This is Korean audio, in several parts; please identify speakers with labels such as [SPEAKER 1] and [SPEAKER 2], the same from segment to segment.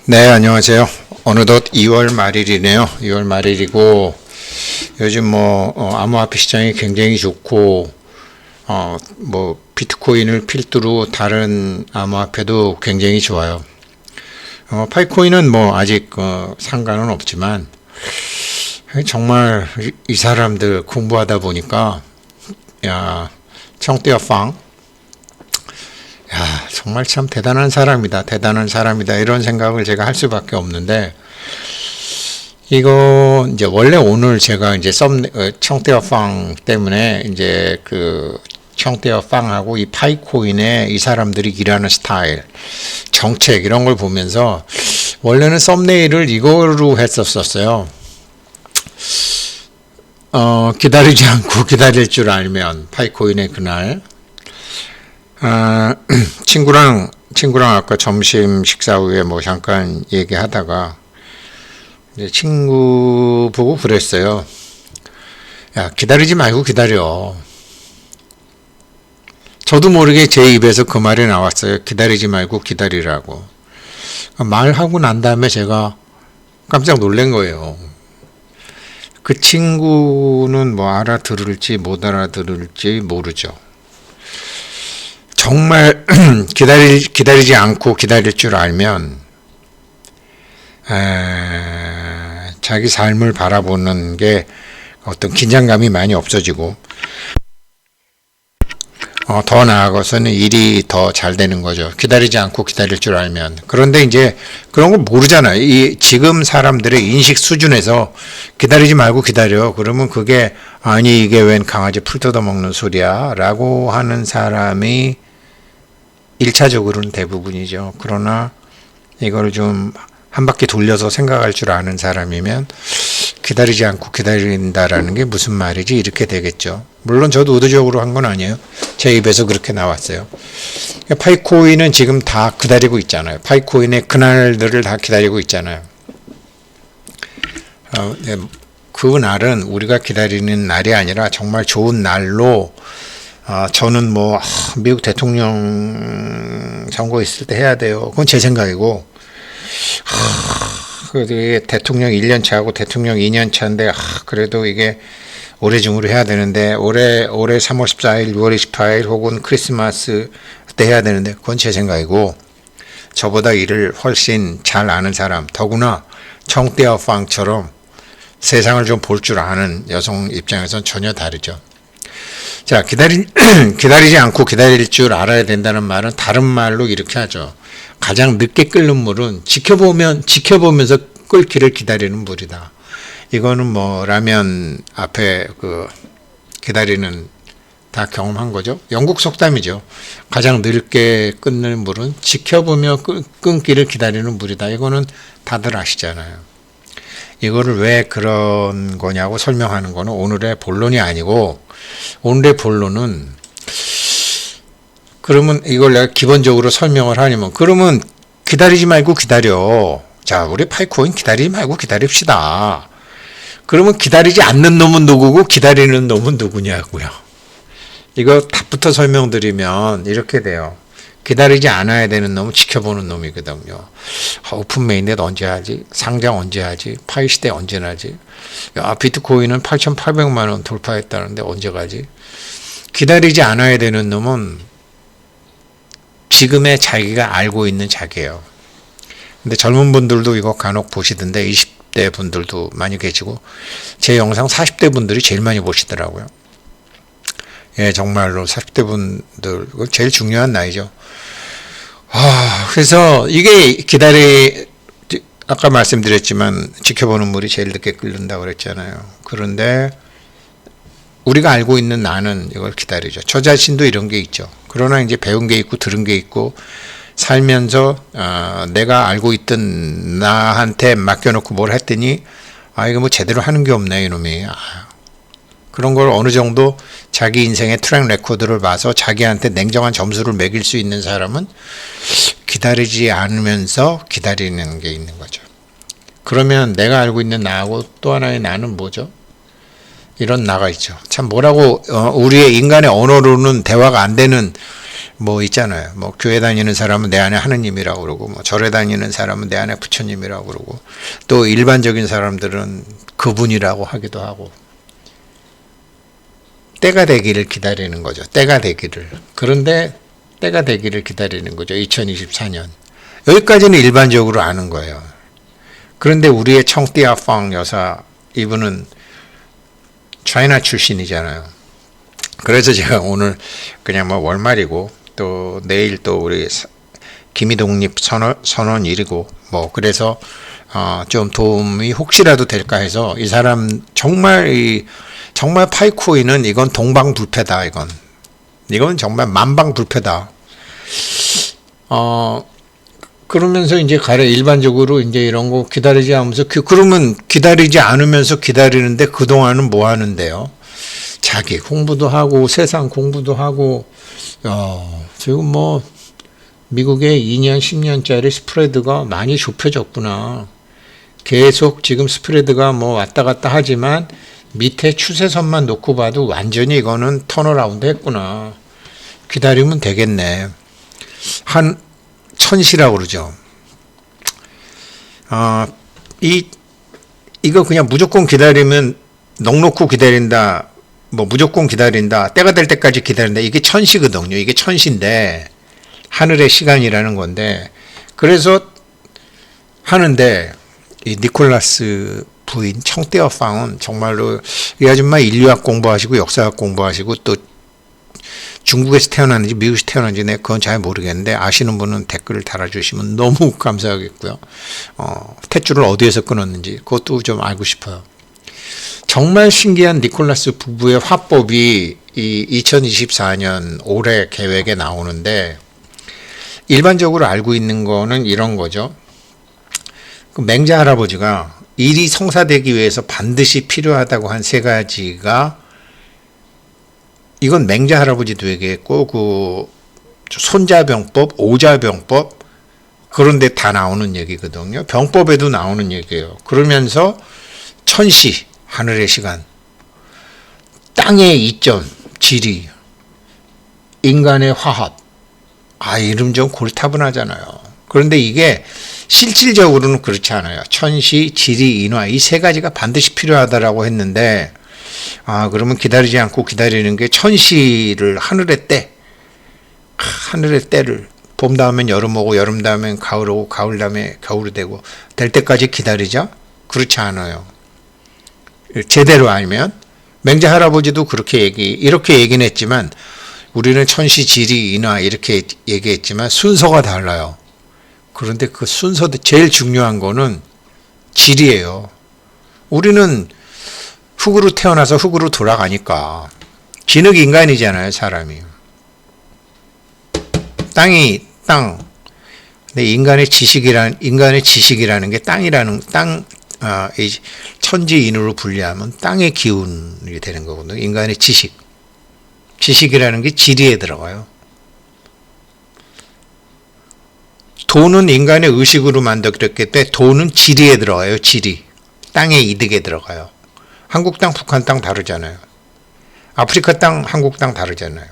[SPEAKER 1] 네, 안녕하세요. 어느덧 2월 말일이네요. 2월 말일이고, 요즘 암호화폐 시장이 굉장히 좋고, 비트코인을 필두로 다른 암호화폐도 굉장히 좋아요. 파이코인은 아직, 상관은 없지만, 정말 이 사람들 공부하다 보니까, 청떼어팡, 정말 참 대단한 사람이다. 이런 생각을 제가 할 수밖에 없는데, 이거, 이제, 원래 오늘 제가 이제 청떼어팡 때문에 이제 청떼어팡하고 이 파이코인의 이 사람들이 일하는 스타일, 정책, 이런 걸 보면서, 원래는 썸네일을 이거로 했었어요. 기다리지 않고 기다릴 줄 알면, 파이코인의 그날, 친구랑 아까 점심 식사 후에 잠깐 얘기하다가 이제 친구 보고 그랬어요. 야, 기다리지 말고 기다려. 저도 모르게 제 입에서 그 말이 나왔어요. 기다리지 말고 기다리라고. 말하고 난 다음에 제가 깜짝 놀란 거예요. 그 친구는 알아들을지 못 알아들을지 모르죠. 정말 기다리지 않고 기다릴 줄 알면 자기 삶을 바라보는 게 어떤 긴장감이 많이 없어지고 더 나아가서는 일이 더 잘 되는 거죠. 기다리지 않고 기다릴 줄 알면. 그런데 이제 그런 걸 모르잖아요. 지금 사람들의 인식 수준에서 기다리지 말고 기다려. 그러면 그게 아니 이게 웬 강아지 풀 뜯어먹는 소리야 라고 하는 사람이 1차적으로는 대부분이죠. 그러나 이걸 좀 한 바퀴 돌려서 생각할 줄 아는 사람이면 기다리지 않고 기다린다라는 게 무슨 말이지 이렇게 되겠죠. 물론 저도 의도적으로 한 건 아니에요. 제 입에서 그렇게 나왔어요. 파이코인은 지금 다 기다리고 있잖아요. 파이코인의 그날들을 다 기다리고 있잖아요. 그 날은 우리가 기다리는 날이 아니라 정말 좋은 날로 저는 미국 대통령 선거 있을 때 해야 돼요. 그건 제 생각이고, 대통령 1년 차하고 대통령 2년 차인데, 그래도 이게 올해 중으로 해야 되는데, 올해 3월 14일, 6월 28일 혹은 크리스마스 때 해야 되는데, 그건 제 생각이고, 저보다 일을 훨씬 잘 아는 사람, 더구나 청떼어팡처럼 세상을 좀 볼 줄 아는 여성 입장에서는 전혀 다르죠. 자, 기다리지 않고 기다릴 줄 알아야 된다는 말은 다른 말로 이렇게 하죠. 가장 늦게 끓는 물은 지켜보면서 끓기를 기다리는 물이다. 이거는 라면 앞에 기다리는 다 경험한 거죠. 영국 속담이죠. 가장 늦게 끓는 물은 지켜보며 끓기를 기다리는 물이다. 이거는 다들 아시잖아요. 이거를 왜 그런 거냐고 설명하는 거는 오늘의 본론이 아니고, 오늘의 본론은 그러면 이걸 내가 기본적으로 설명을 하려면, 그러면 기다리지 말고 기다려. 자, 우리 파이코인 기다리지 말고 기다립시다. 그러면 기다리지 않는 놈은 누구고 기다리는 놈은 누구냐고요. 이거 답부터 설명드리면 이렇게 돼요. 기다리지 않아야 되는 놈은 지켜보는 놈이거든요. 오픈 메인넷 언제 하지? 상장 언제 하지? 파이 시대 언제 나지? 야, 비트코인은 8,800만 원 돌파했다는데 언제 가지? 기다리지 않아야 되는 놈은 지금의 자기가 알고 있는 자기예요. 근데 젊은 분들도 이거 간혹 보시던데 20대 분들도 많이 계시고, 제 영상 40대 분들이 제일 많이 보시더라고요. 예, 정말로 40대 분들 제일 중요한 나이죠. 그래서 이게 아까 말씀드렸지만 지켜보는 물이 제일 늦게 끓는다고 그랬잖아요. 그런데 우리가 알고 있는 나는 이걸 기다리죠. 저 자신도 이런 게 있죠. 그러나 이제 배운 게 있고 들은 게 있고 살면서 내가 알고 있던 나한테 맡겨놓고 뭘 했더니 이거 제대로 하는 게 없네 이놈이. 그런 걸 어느 정도 자기 인생의 트랙 레코드를 봐서 자기한테 냉정한 점수를 매길 수 있는 사람은 기다리지 않으면서 기다리는 게 있는 거죠. 그러면 내가 알고 있는 나하고 또 하나의 나는 뭐죠? 이런 나가 있죠. 참 우리의 인간의 언어로는 대화가 안 되는 뭐 있잖아요. 뭐 교회 다니는 사람은 내 안에 하느님이라고 그러고, 뭐 절에 다니는 사람은 내 안에 부처님이라고 그러고, 또 일반적인 사람들은 그분이라고 하기도 하고. 때가 되기를 기다리는 거죠. 때가 되기를. 그런데 때가 되기를 기다리는 거죠. 2024년. 여기까지는 일반적으로 아는 거예요. 그런데 우리의 청띠아팡 여사, 이분은 차이나 출신이잖아요. 그래서 제가 오늘 그냥 뭐 월말이고, 또 내일 또 우리 기미독립 선언일이고, 뭐 그래서 좀 도움이 혹시라도 될까 해서, 이 사람 정말 파이코이는 이건 동방불패다. 이건 정말 만방불패다. 그러면서 이제 일반적으로 이제 이런 거 기다리지 않으면서, 그러면 기다리지 않으면서 기다리는데 그동안은 뭐 하는데요? 자기 공부도 하고, 세상 공부도 하고, 지금 뭐, 미국의 2년, 10년짜리 스프레드가 많이 좁혀졌구나. 계속 지금 스프레드가 뭐 왔다 갔다 하지만, 밑에 추세선만 놓고 봐도 완전히 이거는 턴어라운드 했구나. 기다리면 되겠네. 한 천시라고 그러죠. 이거 그냥 무조건 기다리면 넉놓고 기다린다. 뭐 무조건 기다린다. 때가 될 때까지 기다린다. 이게 천시거든요. 이게 천시인데 하늘의 시간이라는 건데, 그래서 하는데 이 니콜라스 부인 청띠아팡은 정말로 이 아줌마 인류학 공부하시고 역사학 공부하시고, 또 중국에서 태어났는지 미국에서 태어났는지 그건 잘 모르겠는데, 아시는 분은 댓글을 달아주시면 너무 감사하겠고요. 탯줄을 어디에서 끊었는지 그것도 좀 알고 싶어요. 정말 신기한 니콜라스 부부의 화법이 이 2024년 올해 계획에 나오는데, 일반적으로 알고 있는 거는 이런 거죠. 그 맹자 할아버지가 일이 성사되기 위해서 반드시 필요하다고 한 세 가지가, 이건 맹자 할아버지도 얘기했고, 그 손자병법, 오자병법, 그런 데 다 나오는 얘기거든요. 병법에도 나오는 얘기예요. 그러면서 천시, 하늘의 시간, 땅의 이점, 지리, 인간의 화합. 이름 좀 골타분하잖아요. 그런데 이게 실질적으로는 그렇지 않아요. 천시, 지리, 인화, 이 세 가지가 반드시 필요하다라고 했는데, 그러면 기다리지 않고 기다리는 게 천시를, 하늘의 때를, 봄 다음엔 여름 오고, 여름 다음엔 가을 오고, 가을 다음에 겨울이 되고, 될 때까지 기다리자? 그렇지 않아요. 제대로 알면. 맹자 할아버지도 이렇게 얘기는 했지만, 우리는 천시, 지리, 인화 이렇게 얘기했지만 순서가 달라요. 그런데 그 순서도 제일 중요한 거는 질이에요. 우리는 흙으로 태어나서 흙으로 돌아가니까. 진흙 인간이잖아요, 사람이. 땅. 근데 인간의 지식이라는 게 천지인으로 분리하면 땅의 기운이 되는 거거든요. 인간의 지식이라는 게 지리에 들어가요. 돈은 인간의 의식으로 만들었기 때문에 돈은 지리에 들어가요. 지리. 땅의 이득에 들어가요. 한국 땅, 북한 땅 다르잖아요. 아프리카 땅, 한국 땅 다르잖아요.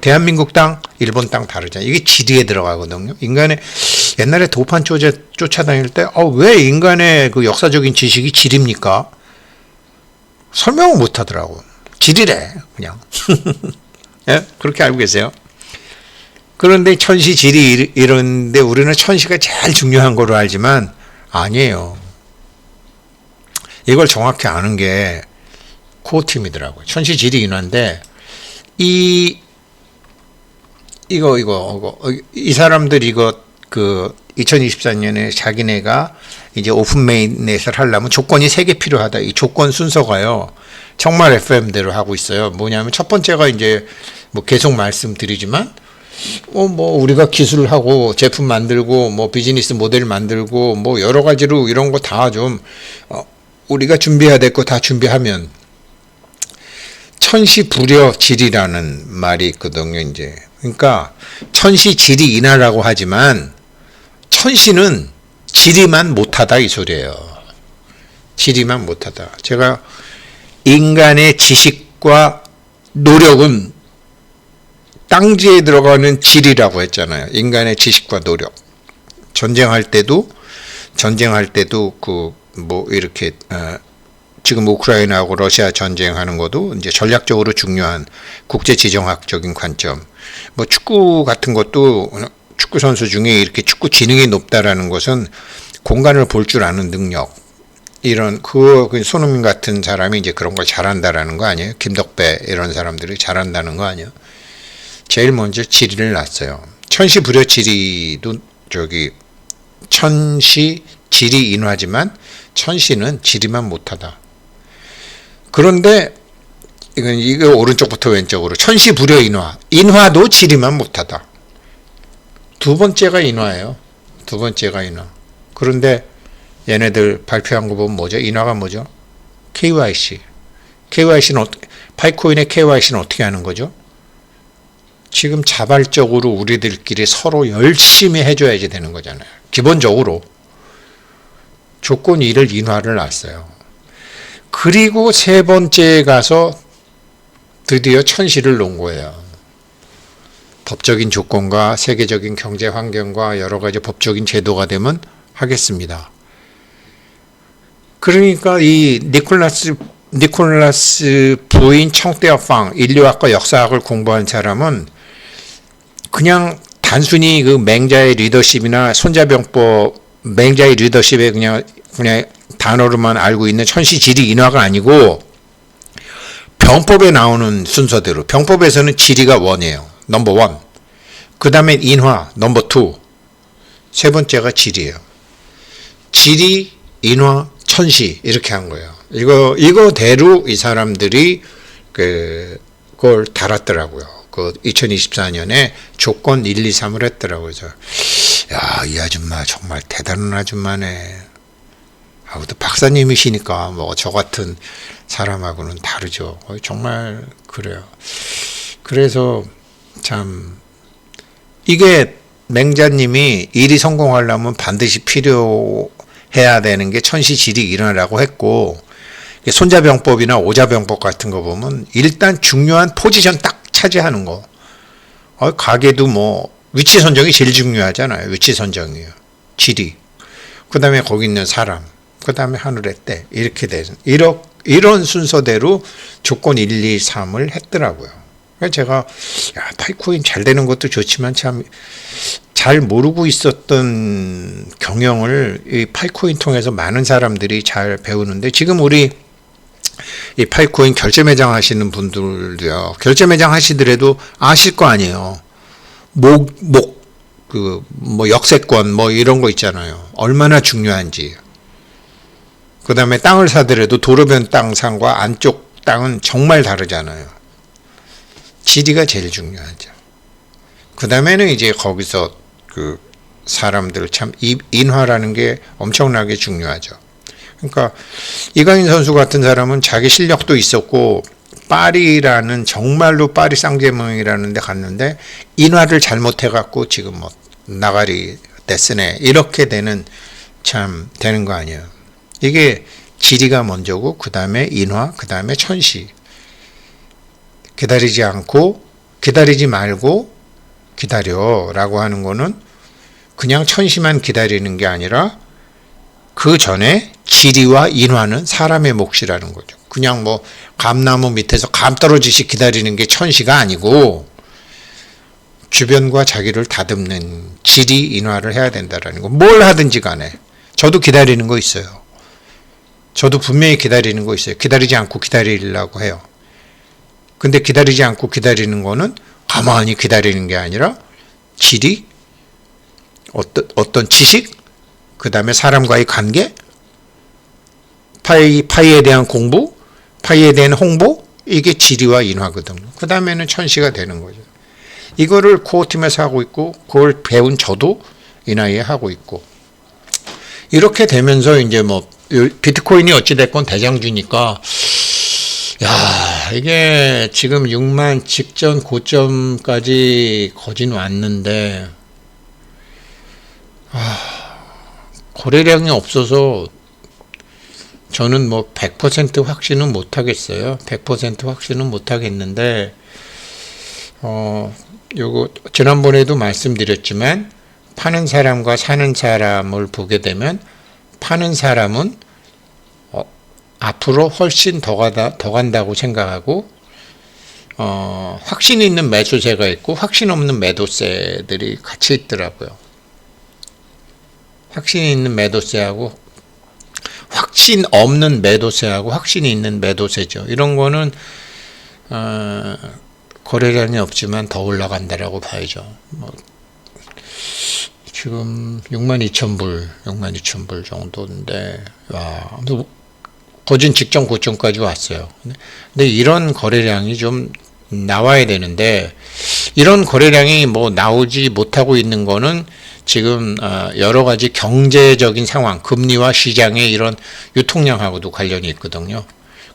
[SPEAKER 1] 대한민국 땅, 일본 땅 다르잖아요. 이게 지리에 들어가거든요. 인간의 옛날에 도판 쫓아다닐 때 왜 인간의 그 역사적인 지식이 지리입니까? 설명을 못 하더라고. 지리래 그냥. 예? 그렇게 알고 계세요? 그런데 천시, 지리 이런데 우리는 천시가 제일 중요한 거로 알지만 아니에요. 이걸 정확히 아는 게 코어팀이더라고요. 천시, 지리, 인화인데 이 사람들 그 2024년에 자기네가 이제 오픈메인넷을 하려면 조건이 3개 필요하다. 이 조건 순서가요. 정말 FM대로 하고 있어요. 뭐냐면 첫 번째가 이제 뭐 계속 말씀드리지만 뭐 우리가 기술을 하고 제품 만들고 뭐 비즈니스 모델 만들고 뭐 여러 가지로 이런 거 다 좀 우리가 준비해야 될 거 다 준비하면 천시불여지리라는 말이 있거든요. 이제 그러니까 천시지리인하라고 하지만 천시는 지리만 못하다 이 소리예요. 지리만 못하다. 제가 인간의 지식과 노력은 땅지에 들어가는 질이라고 했잖아요. 인간의 지식과 노력. 전쟁할 때도 그 뭐 이렇게 지금 우크라이나하고 러시아 전쟁하는 것도 이제 전략적으로 중요한 국제 지정학적인 관점. 뭐 축구 같은 것도 축구 선수 중에 이렇게 축구 지능이 높다라는 것은 공간을 볼 줄 아는 능력. 이런 그 손흥민 같은 사람이 이제 그런 걸 잘한다라는 거 아니에요? 김덕배 이런 사람들이 잘한다는 거 아니에요? 제일 먼저 지리를 놨어요. 천시불여지리도 천시 지리 인화지만 천시는 지리만 못하다. 그런데 이거 오른쪽부터 왼쪽으로 천시불여 인화도 지리만 못하다. 두 번째가 인화예요. 그런데 얘네들 발표한 거 보면 뭐죠? 인화가 뭐죠? KYC는 파이코인의 KYC는 어떻게 하는 거죠? 지금 자발적으로 우리들끼리 서로 열심히 해줘야지 되는 거잖아요. 기본적으로 조건 2를 인화를 놨어요. 그리고 세 번째에 가서 드디어 천시를 놓은 거예요. 법적인 조건과 세계적인 경제 환경과 여러 가지 법적인 제도가 되면 하겠습니다. 그러니까 이 니콜라스 부인 청대어팡 인류학과 역사학을 공부한 사람은 그냥 단순히 그 맹자의 리더십이나 손자병법 맹자의 리더십에 그냥 단어로만 알고 있는 천시지리 인화가 아니고 병법에 나오는 순서대로 병법에서는 지리가 원이에요. 넘버 원. 그 다음에 인화 넘버 투. 세 번째가 지리예요. 지리, 인화, 천시 이렇게 한 거예요. 이거대로 이 사람들이 그걸 달았더라고요. 그 2024년에 조건 1, 2, 3을 했더라고요. 야, 이 아줌마 정말 대단한 아줌마네. 또 박사님이시니까 뭐 저 같은 사람하고는 다르죠. 정말 그래요. 그래서 참 이게 맹자님이 일이 성공하려면 반드시 필요해야 되는 게 천시지리 인화라고 했고 손자병법이나 오자병법 같은 거 보면 일단 중요한 포지션 딱 차지하는 거. 가게도 뭐 위치 선정이 제일 중요하잖아요. 위치 선정이에요. 지리. 그 다음에 거기 있는 사람. 그 다음에 하늘의 때. 이렇게 되는 이런 순서대로 조건 1, 2, 3을 했더라고요. 그래서 제가 파이코인 잘 되는 것도 좋지만 참 잘 모르고 있었던 경영을 이 파이코인 통해서 많은 사람들이 잘 배우는데 지금 우리 이 파이코인 결제 매장 하시는 분들도요. 결제 매장 하시더라도 아실 거 아니에요. 뭐 역세권 뭐 이런 거 있잖아요. 얼마나 중요한지. 그 다음에 땅을 사더라도 도로변 땅 산과 안쪽 땅은 정말 다르잖아요. 지리가 제일 중요하죠. 그 다음에는 이제 거기서 그 사람들 참 인화라는 게 엄청나게 중요하죠. 그러니까 이강인 선수 같은 사람은 자기 실력도 있었고 파리라는 정말로 파리 쌍제몽이라는 데 갔는데 인화를 잘못해갖고 지금 뭐 나가리 데스네 이렇게 되는 거 아니에요. 이게 지리가 먼저고 그 다음에 인화 그 다음에 천시. 기다리지 말고 기다려라고 하는 거는 그냥 천시만 기다리는 게 아니라 그 전에 지리와 인화는 사람의 몫이라는 거죠. 그냥 뭐 감나무 밑에서 감 떨어지시 기다리는 게 천시가 아니고 주변과 자기를 다듬는 지리 인화를 해야 된다라는 거. 뭘 하든지 간에 저도 기다리는 거 있어요. 저도 분명히 기다리는 거 있어요. 기다리지 않고 기다리려고 해요. 근데 기다리지 않고 기다리는 거는 가만히 기다리는 게 아니라 지리, 어떤 지식, 그 다음에 사람과의 관계, 파이에 대한 공부, 파이에 대한 홍보, 이게 지리와 인화거든요. 그 다음에는 천시가 되는 거죠. 이거를 코어팀에서 하고 있고, 그걸 배운 저도 이 나이에 하고 있고. 이렇게 되면서 이제 뭐, 비트코인이 어찌됐건 대장주니까, 야, 이게 지금 6만 직전 고점까지 거진 왔는데, 거래량이 없어서 저는 뭐 100% 확신은 못 하겠어요. 100% 확신은 못 하겠는데, 요거 지난번에도 말씀드렸지만 파는 사람과 사는 사람을 보게 되면 파는 사람은 앞으로 훨씬 더 간다고 생각하고 확신 있는 매수세가 있고 확신 없는 매도세들이 같이 있더라고요. 확신 있는 매도세하고 확신 없는 매도세하고 확신이 있는 매도세죠. 이런 거는 거래량이 없지만 더 올라간다라고 봐야죠. 지금 62,000불 정도인데, 와, 거진 직전 고점까지 왔어요. 근데 이런 거래량이 좀 나와야 되는데, 이런 거래량이 뭐 나오지 못하고 있는 거는 지금 여러 가지 경제적인 상황, 금리와 시장의 이런 유통량하고도 관련이 있거든요.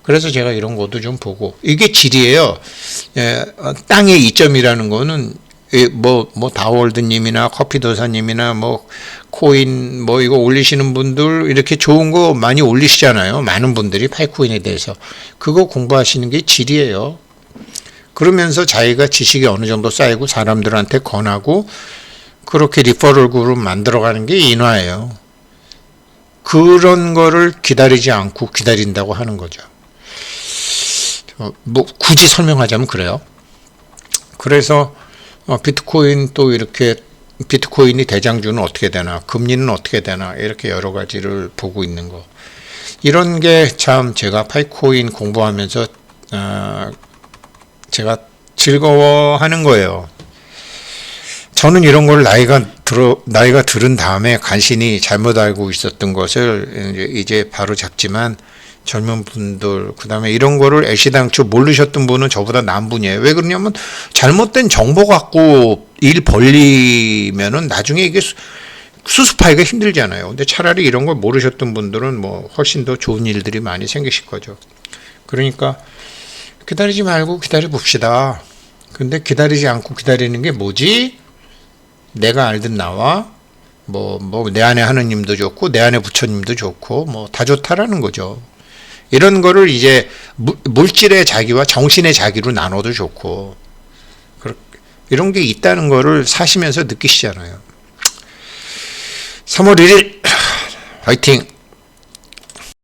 [SPEAKER 1] 그래서 제가 이런 것도 좀 보고, 이게 질이에요. 땅의 이점이라는 거는 다워월드님이나 커피도사님이나 코인 이거 올리시는 분들 이렇게 좋은 거 많이 올리시잖아요. 많은 분들이 파이코인에 대해서 그거 공부하시는 게 질이에요. 그러면서 자기가 지식이 어느 정도 쌓이고 사람들한테 권하고 그렇게 리퍼럴 그룹 만들어가는 게 인화예요. 그런 거를 기다리지 않고 기다린다고 하는 거죠. 굳이 설명하자면 그래요. 그래서 비트코인 또 이렇게 비트코인이 대장주는 어떻게 되나, 금리는 어떻게 되나, 이렇게 여러 가지를 보고 있는 거. 이런 게 참 제가 파이코인 공부하면서 제가 즐거워하는 거예요. 저는 이런 걸 나이가 들은 다음에 간신히 잘못 알고 있었던 것을 이제 바로 잡지만, 젊은 분들, 그 다음에 이런 거를 애시당초 모르셨던 분은 저보다 나은 분이에요. 왜 그러냐면 잘못된 정보 갖고 일 벌리면은 나중에 이게 수습하기가 힘들잖아요. 근데 차라리 이런 걸 모르셨던 분들은 훨씬 더 좋은 일들이 많이 생기실 거죠. 그러니까 기다리지 말고 기다려 봅시다. 근데 기다리지 않고 기다리는 게 뭐지? 내가 알던 나와 내 안에 하느님도 좋고 내 안에 부처님도 좋고 다 좋다라는 거죠. 이런 거를 이제 물질의 자기와 정신의 자기로 나눠도 좋고, 이런 게 있다는 거를 사시면서 느끼시잖아요. 3월 1일 화이팅!